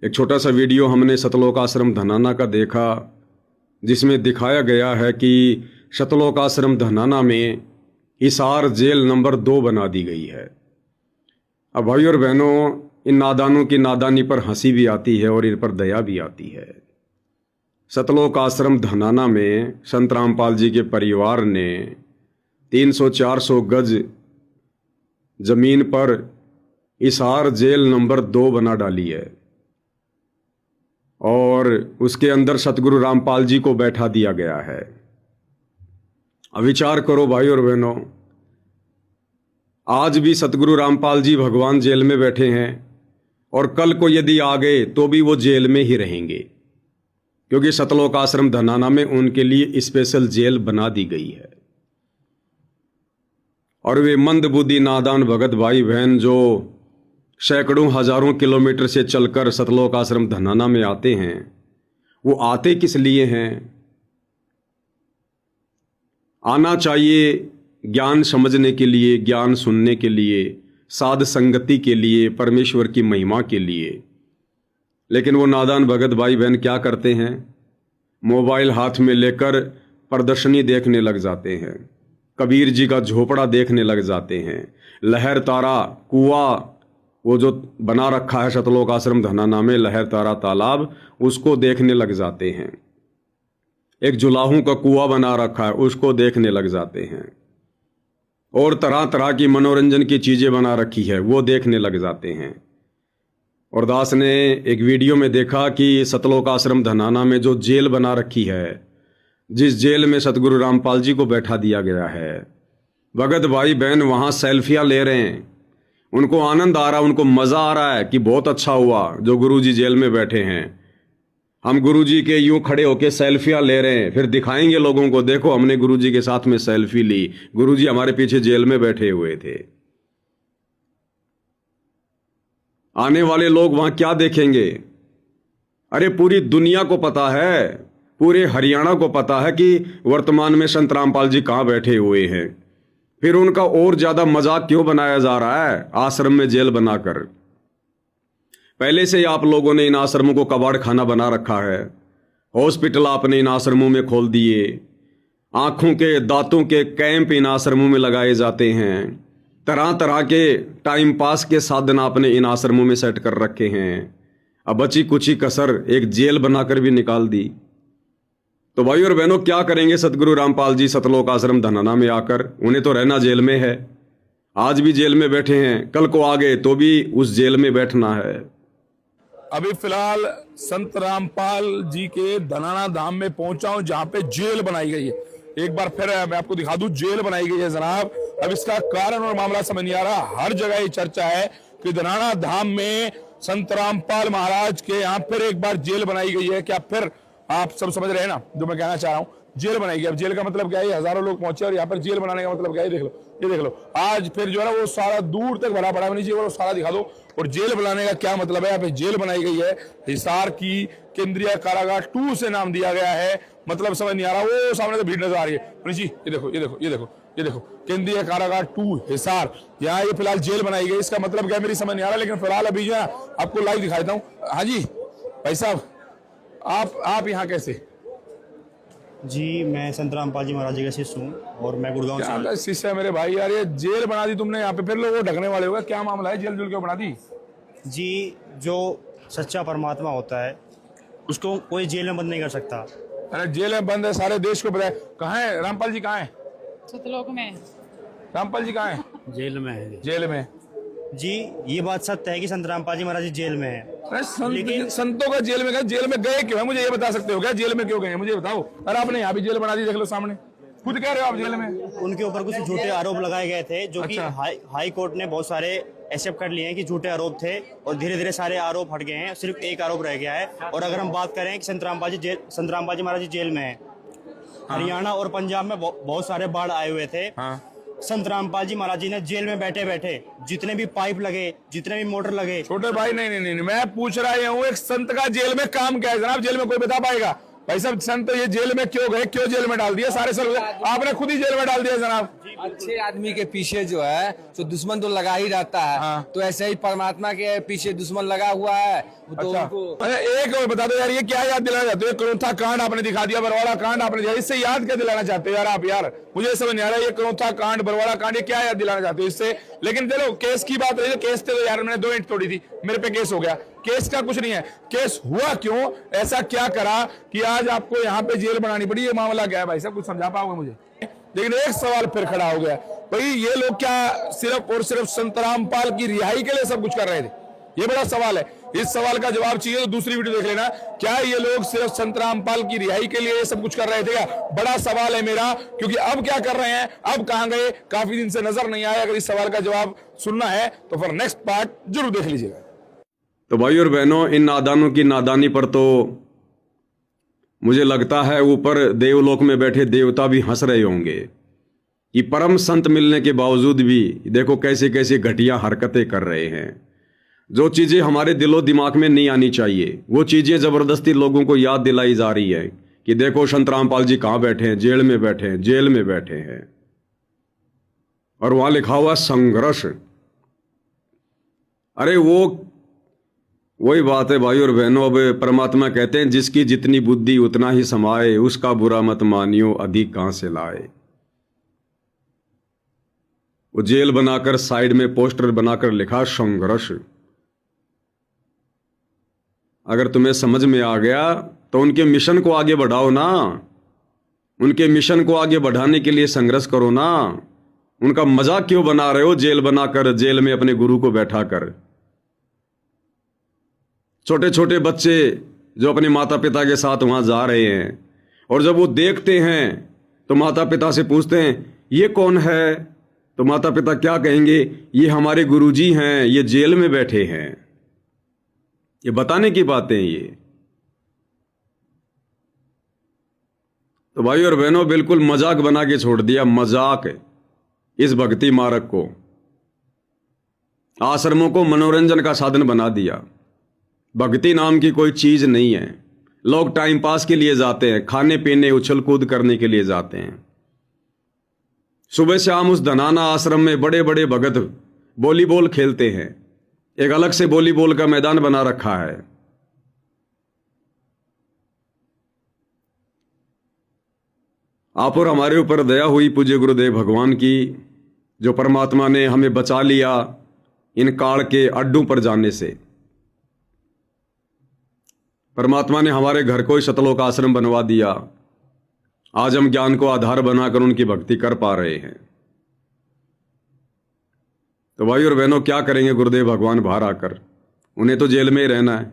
एक छोटा सा वीडियो हमने सतलोक आश्रम धनाना का देखा, जिसमें दिखाया गया है कि सतलोक आश्रम धनाना में हिसार जेल नंबर 2 बना दी गई है। अब भाई और बहनों, इन नादानों की नादानी पर हंसी भी आती है और इन पर दया भी आती है। सतलोक आश्रम धनाना में संत रामपाल जी के परिवार ने 300-400 गज जमीन पर हिसार जेल नंबर 2 बना डाली है और उसके अंदर सतगुरु रामपाल जी को बैठा दिया गया है। अब विचार करो भाई और बहनों, आज भी सतगुरु रामपाल जी भगवान जेल में बैठे हैं और कल को यदि आ गए तो भी वो जेल में ही रहेंगे, क्योंकि सतलोक आश्रम धनाना में उनके लिए स्पेशल जेल बना दी गई है। और वे मंदबुद्धि नादान भगत भाई बहन जो सैकड़ों हजारों किलोमीटर से चलकर सतलोक आश्रम धनाना में आते हैं, वो आते किस लिए हैं? आना चाहिए ज्ञान समझने के लिए, ज्ञान सुनने के लिए, साध संगति के लिए, परमेश्वर की महिमा के लिए। लेकिन वो नादान भगत भाई बहन क्या करते हैं? मोबाइल हाथ में लेकर प्रदर्शनी देखने लग जाते हैं, कबीर जी का झोपड़ा देखने लग जाते हैं, लहर तारा कुआं वो जो बना रखा है सतलोक आश्रम धनाना में, लहर तारा तालाब, उसको देखने लग जाते हैं। एक जुलाहों का कुआं बना रखा है, उसको देखने लग जाते हैं। और तरह तरह की मनोरंजन की चीज़ें बना रखी है, वो देखने लग जाते हैं। और दास ने एक वीडियो में देखा कि सतलोक आश्रम धनाना में जो जेल बना रखी है, जिस जेल में सतगुरु रामपाल जी को बैठा दिया गया है, भगत भाई बहन वहाँ सेल्फियाँ ले रहे हैं। उनको आनंद आ रहा है, उनको मज़ा आ रहा है कि बहुत अच्छा हुआ जो गुरुजी जेल में बैठे हैं। हम गुरुजी के यूं खड़े होके सेल्फियाँ ले रहे हैं, फिर दिखाएंगे लोगों को, देखो हमने गुरुजी के साथ में सेल्फी ली, गुरुजी हमारे पीछे जेल में बैठे हुए थे। आने वाले लोग वहां क्या देखेंगे? अरे पूरी दुनिया को पता है, पूरे हरियाणा को पता है कि वर्तमान में संत रामपाल जी कहाँ बैठे हुए हैं। फिर उनका और ज्यादा मजाक क्यों बनाया जा रहा है आश्रम में जेल बनाकर? पहले से ही आप लोगों ने इन आश्रमों को कबाड़ खाना बना रखा है। हॉस्पिटल आपने इन आश्रमों में खोल दिए, आंखों के दांतों के कैंप इन आश्रमों में लगाए जाते हैं, तरह तरह के टाइम पास के साधन आपने इन आश्रमों में सेट कर रखे हैं। अब बची कुची कसर एक जेल बनाकर भी निकाल दी। तो भाई और बहनों, क्या करेंगे सतगुरु रामपाल जी सतलोक आश्रम धनाना में आकर? उन्हें तो रहना जेल में है, आज भी जेल में बैठे हैं, कल को आ गए तो भी उस जेल में बैठना है। अभी फिलहाल संत रामपाल जी के धनाना धाम में पहुंचा हूं, जहां पे जेल बनाई गई है। एक बार फिर मैं आपको दिखा दूं, जेल बनाई गई है जनाब। अब इसका कारण और मामला समझ नहीं आ रहा। हर जगह ये चर्चा है कि धनाना धाम में संत रामपाल महाराज के यहाँ फिर एक बार जेल बनाई गई है। क्या फिर आप सब समझ रहे हैं ना जो मैं कहना चाह रहा हूँ? जेल बनाई गई। अब जेल का मतलब क्या है? हजारों लोग पहुंचे और यहाँ पर जेल बनाने का मतलब क्या है? देख लो, ये देख लो। आज फिर जो है ना वो सारा दूर तक भरा पड़ा, नीचे वो सारा दिखा दो। और जेल बनाने का क्या मतलब है? यहाँ पे जेल बनाई गई है, हिसार की केंद्रीय कारागार 2 से नाम दिया गया है। मतलब समझ नहीं आ रहा। वो सामने तो भीड़ नजर आ रही है जी, ये देखो, ये देखो, ये देखो, ये देखो, केंद्रीय कारागार 2 हिसार, यहाँ ये फिलहाल जेल बनाई गई। इसका मतलब क्या है मेरी समझ नहीं आ रहा, लेकिन फिलहाल अभी जो है आपको लाइव दिखा देता हूँ। हाँ जी भाई साहब, आप यहाँ कैसे? जी, मैं संत रामपाल जी महाराज जी का शिष्य हूँ और मैं गुड़गांव से हूँ। शिष्य है मेरे भाई। यार ये जेल बना दी तुमने यहाँ पे, फिर लोग ढकने वाले होगा, क्या मामला है? जेल जुल क्यों बना दी? जी, जो सच्चा परमात्मा होता है उसको कोई जेल में बंद नहीं कर सकता। अरे जेल में बंद है, सारे देश को पता है। कहाँ है रामपाल जी? कहाँ है? सतलोक में। रामपाल जी कहाँ है? जेल में है जेल में। जी, ये बात सत्य है कि संत रामपाल जी महाराज जी जेल में है। लेकिन संतों का जेल में गए, जेल में गए क्यों है? मुझे ये बता सकते हो क्या? जेल में क्यों गए? मुझे बताओ। अरे आपने यहाँ भी जेल बना दी, देख लो सामने, खुद कह रहे हो आप जेल में। उनके ऊपर कुछ झूठे आरोप लगाए गए थे, जो कि हाई कोर्ट ने बहुत सारे एक्सेप्ट कर लिए हैं कि झूठे आरोप थे, और धीरे धीरे सारे आरोप हट गए हैं, सिर्फ एक आरोप रह गया है। और अगर हम बात करें कि संत रामपाल जी महाराज जी जेल में है, हरियाणा और पंजाब में बहुत सारे बाढ़ आए हुए थे। संत रामपाल जी महाराज जी ने जेल में बैठे बैठे जितने भी पाइप लगे, जितने भी मोटर लगे। छोटे भाई नहीं, मैं पूछ रहा हूँ एक संत का जेल में काम क्या है जनाब? जेल में कोई बता पाएगा? भाई साहब संत ये जेल में क्यों गए, क्यों जेल में डाल दिया? सारे सर आपने खुद ही जेल में डाल दिया जनाब। अच्छे आदमी के पीछे जो है तो दुश्मन तो लगा ही रहता है। हाँ। तो ऐसे ही परमात्मा के पीछे दुश्मन लगा हुआ है तो अच्छा। उनको अरे एक और बता दो यार, ये क्या याद दिलाना चाहते हो? करोथा कांड आपने दिखा दिया, बरवाड़ा कांड आपने दिया, इससे याद क्या दिलाना चाहते हो यार आप? यार मुझे समझ नहीं आ रहा, ये करोथा कांड, बरवाड़ा कांड, ये क्या याद दिलाना चाहते हो इससे? लेकिन चलो केस की बात रही, केस थे तो यार मैंने 2 ईंट तोड़ी थी, मेरे पे केस हो गया। केस का कुछ नहीं है, केस हुआ क्यों, ऐसा क्या करा कि आज आपको यहाँ पे जेल बनानी पड़ी? ये मामला क्या है भाई साहब, कुछ समझा पाओगे मुझे? लेकिन एक सवाल फिर खड़ा हो गया, भाई ये लोग क्या सिर्फ और सिर्फ संत रामपाल की रिहाई के लिए सब कुछ कर रहे थे? ये बड़ा सवाल है, इस सवाल का जवाब चाहिए तो दूसरी वीडियो देख लेना। क्या ये लोग सिर्फ संत रामपाल की रिहाई के लिए ये सब कुछ कर रहे थे क्या? बड़ा सवाल है मेरा, क्योंकि अब क्या कर रहे हैं, अब कहां गए, काफी दिन से नजर नहीं आया। अगर इस सवाल का जवाब सुनना है तो फिर नेक्स्ट पार्ट जरूर देख लीजिएगा। तो भाई और बहनों, इन नादानों की नादानी पर तो मुझे लगता है ऊपर देवलोक में बैठे देवता भी हंस रहे होंगे कि परम संत मिलने के बावजूद भी देखो कैसे कैसे घटिया हरकतें कर रहे हैं। जो चीज़ें हमारे दिलो दिमाग में नहीं आनी चाहिए वो चीज़ें ज़बरदस्ती लोगों को याद दिलाई जा रही है कि देखो संत रामपाल जी कहाँ बैठे हैं, जेल में बैठे हैं, जेल में बैठे हैं, और वहाँ लिखा हुआ संघर्ष। अरे वही बात है भाई और बहनों, अब परमात्मा कहते हैं जिसकी जितनी बुद्धि उतना ही समाए, उसका बुरा मत मानियो अधिक कहां से लाए। वो जेल बनाकर साइड में पोस्टर बनाकर लिखा संघर्ष। अगर तुम्हें समझ में आ गया तो उनके मिशन को आगे बढ़ाओ ना, उनके मिशन को आगे बढ़ाने के लिए संघर्ष करो ना। उनका मजाक क्यों बना रहे हो जेल बनाकर, जेल में अपने गुरु को बैठा कर? छोटे छोटे बच्चे जो अपने माता पिता के साथ वहां जा रहे हैं, और जब वो देखते हैं तो माता पिता से पूछते हैं ये कौन है, तो माता पिता क्या कहेंगे, ये हमारे गुरुजी हैं, ये जेल में बैठे हैं। ये बताने की बातें ये। तो भाई और बहनों, बिल्कुल मजाक बना के छोड़ दिया, मजाक इस भक्ति मार्ग को, आश्रमों को मनोरंजन का साधन बना दिया। भक्ति नाम की कोई चीज नहीं है। लोग टाइम पास के लिए जाते हैं, खाने पीने उछल कूद करने के लिए जाते हैं। सुबह शाम उस धनाना आश्रम में बड़े बड़े भगत वॉलीबॉल खेलते हैं, एक अलग से वॉलीबॉल का मैदान बना रखा है। आप और हमारे ऊपर दया हुई पूज्य गुरुदेव भगवान की, जो परमात्मा ने हमें बचा लिया इन काल के अड्डों पर जाने से। परमात्मा ने हमारे घर को ही सतलोक आश्रम बनवा दिया। आज हम ज्ञान को आधार बनाकर उनकी भक्ति कर पा रहे हैं। तो भाई और बहनों, क्या करेंगे गुरुदेव भगवान बाहर आकर? उन्हें तो जेल में ही रहना है।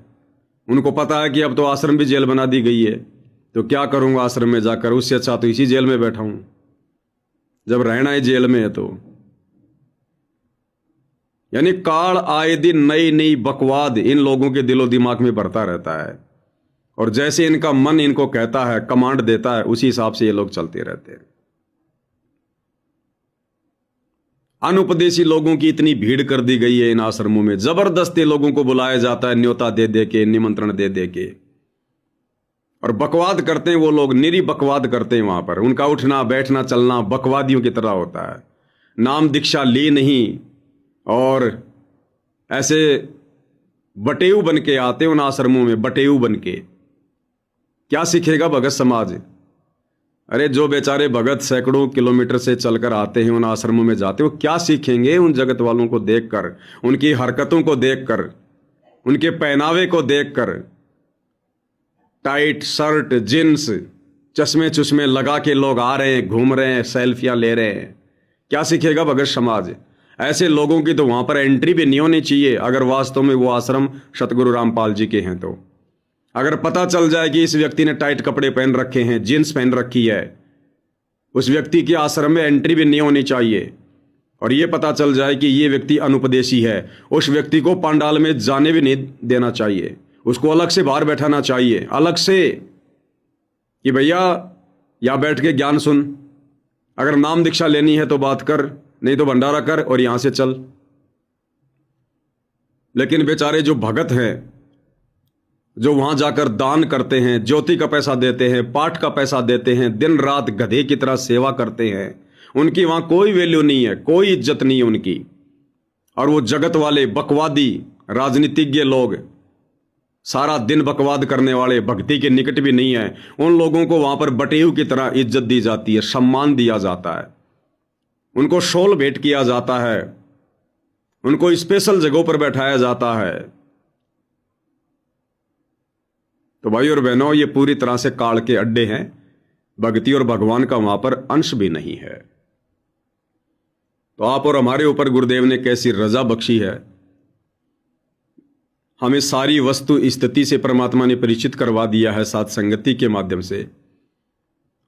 उनको पता है कि अब तो आश्रम भी जेल बना दी गई है, तो क्या करूंगा आश्रम में जाकर, उससे अच्छा तो इसी जेल में बैठा हूं जब रहना ही जेल में है। तो यानी काल आए दिन नई नई बकवाद इन लोगों के दिलो दिमाग में बढ़ता रहता है, और जैसे इनका मन इनको कहता है, कमांड देता है, उसी हिसाब से ये लोग चलते रहते हैं। अनुपदेशी लोगों की इतनी भीड़ कर दी गई है इन आश्रमों में, जबरदस्ती लोगों को बुलाया जाता है, न्योता दे दे के, निमंत्रण दे दे के, और बकवाद करते हैं वो लोग, निरी बकवाद करते हैं वहां पर। उनका उठना बैठना चलना बकवादियों की तरह होता है। नाम दीक्षा ली नहीं, और ऐसे बटेऊ बन के आते हैं उन आश्रमों में, बटेऊ बन के। क्या सीखेगा भगत समाज? अरे जो बेचारे भगत सैकड़ों किलोमीटर से चलकर आते हैं, उन आश्रमों में जाते हैं, वो क्या सीखेंगे उन जगत वालों को देखकर, उनकी हरकतों को देखकर, उनके पहनावे को देखकर? टाइट शर्ट, जींस, चश्मे चुश्मे लगा के लोग आ रहे हैं, घूम रहे हैं, सेल्फियां ले रहे हैं। क्या सीखेगा भगत समाज? ऐसे लोगों की तो वहां पर एंट्री भी नहीं होनी चाहिए, अगर वास्तव में वो आश्रम सतगुरु रामपाल जी के हैं। तो अगर पता चल जाए कि इस व्यक्ति ने टाइट कपड़े पहन रखे हैं, जींस पहन रखी है, उस व्यक्ति की आश्रम में एंट्री भी नहीं होनी चाहिए। और ये पता चल जाए कि ये व्यक्ति अनुपदेशी है, उस व्यक्ति को पंडाल में जाने भी नहीं देना चाहिए, उसको अलग से बाहर बैठाना चाहिए, अलग से, कि भैया या बैठ के ज्ञान सुन, अगर नाम दीक्षा लेनी है तो बात कर, नहीं तो भंडारा कर और यहां से चल। लेकिन बेचारे जो भगत हैं जो वहां जाकर दान करते हैं, ज्योति का पैसा देते हैं, पाठ का पैसा देते हैं, दिन रात गधे की तरह सेवा करते हैं, उनकी वहां कोई वैल्यू नहीं है, कोई इज्जत नहीं है उनकी। और वो जगत वाले बकवादी राजनीतिज्ञ लोग, सारा दिन बकवाद करने वाले, भक्ति के निकट भी नहीं है, उन लोगों को वहां पर बटेऊ की तरह इज्जत दी जाती है, सम्मान दिया जाता है, उनको शॉल भेंट किया जाता है, उनको स्पेशल जगहों पर बैठाया जाता है। तो भाई और बहनों, ये पूरी तरह से काल के अड्डे हैं, भक्ति और भगवान का वहां पर अंश भी नहीं है। तो आप और हमारे ऊपर गुरुदेव ने कैसी रजा बख्शी है, हमें सारी वस्तु स्थिति से परमात्मा ने परिचित करवा दिया है साथ संगति के माध्यम से।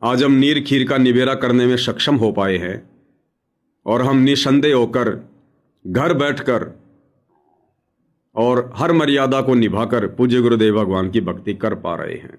आज हम नीर खीर का निबेरा करने में सक्षम हो पाए हैं और हम निसंदेह होकर घर बैठकर और हर मर्यादा को निभाकर पूज्य गुरुदेव भगवान की भक्ति कर पा रहे हैं।